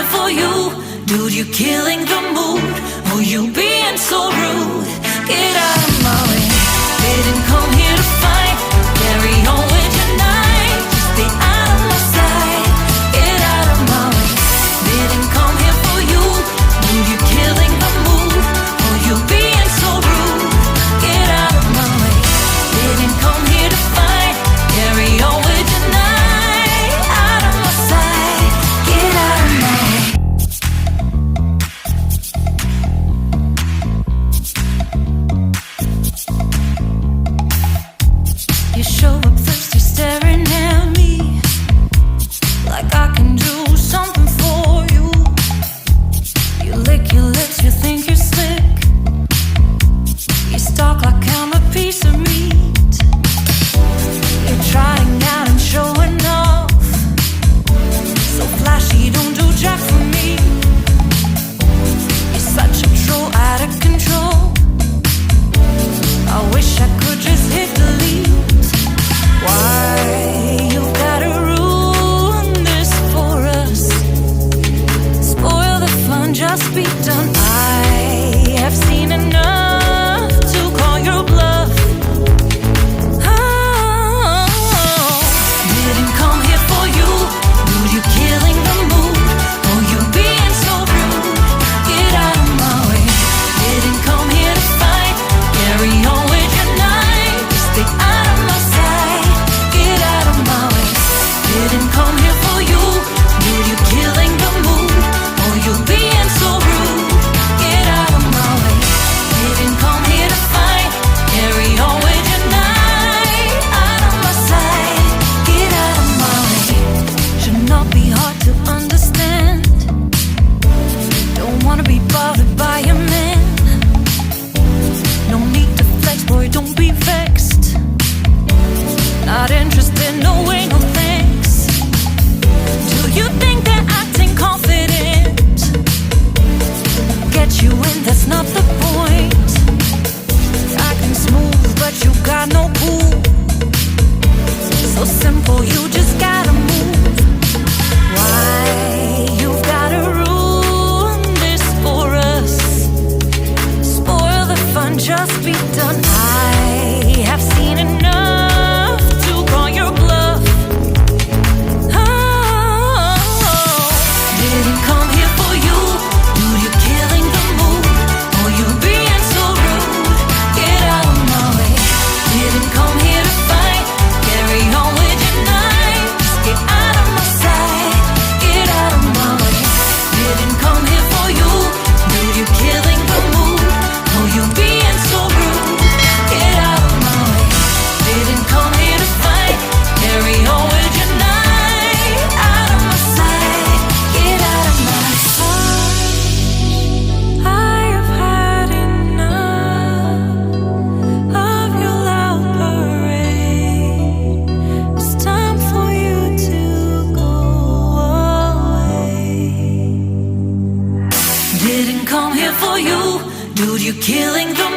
here for you. Dude, you're killing the mood. Oh, you being so rude. Get out of my way. Didn't come here to fight. Carry on with your night. Just stay out of my sight. Get out of my way. Didn't come here for you. Dude, you're killing the mood. Oh, you being so rude. Get out of my way. Didn't come here to fight. Carry on with your night. Out of my sight. Get out of my way. You show up thirsty, staring at me like I can do something for you. You lick your lips, you think you're slick. You stalk like I'm a piece of meat. You're trying out and showing off. So flashy, don't do jack for me. You're such a troll, out of control. I wish I could just hit delete. Why you gotta ruin this for us? Spoil the fun, just be done. I have seen enough to call your bluff. Oh, didn't come here for you. Dude, you're killing the mood. Oh, you being so rude. Get out of my way. Didn't come here to fight. Carry on with your night. Just stay out of my sight. Get out of my way. Didn't come here for you. Dude, you're killing the mood. Oh, you being so rude. Get out of my way. Didn't come here to fight. Carry on with your night. Out of my sight. Get out of my way. Should not be hard to understand. Don't wanna be bothered by a man. No need to flex, boy, don't be vexed. Not interested, no way, no thanks. Do you think that acting confident get you in? That's not the point. Acting smooth, but you got no cool. So simple, you just gotta move. Why you've gotta ruin this for us? Spoil the fun, just be done. I have seen enough to call your bluff. Oh, didn't come here for you. Dude, you're killing the mood. Oh, you being so rude. Get out of my way. Didn't come here to fight. Carry on with your night. Just get out of my sight. Get out of my way. Didn't come here for you. Dude, you're killing the mood. Oh, you being so rude. Get out of my way. Didn't come here to fight. Carry on with your night. Out of my sight. Get out of my sight. I have had enough of your loud parade. It's time for you to go away. Didn't come here for you. Dude, you're killing the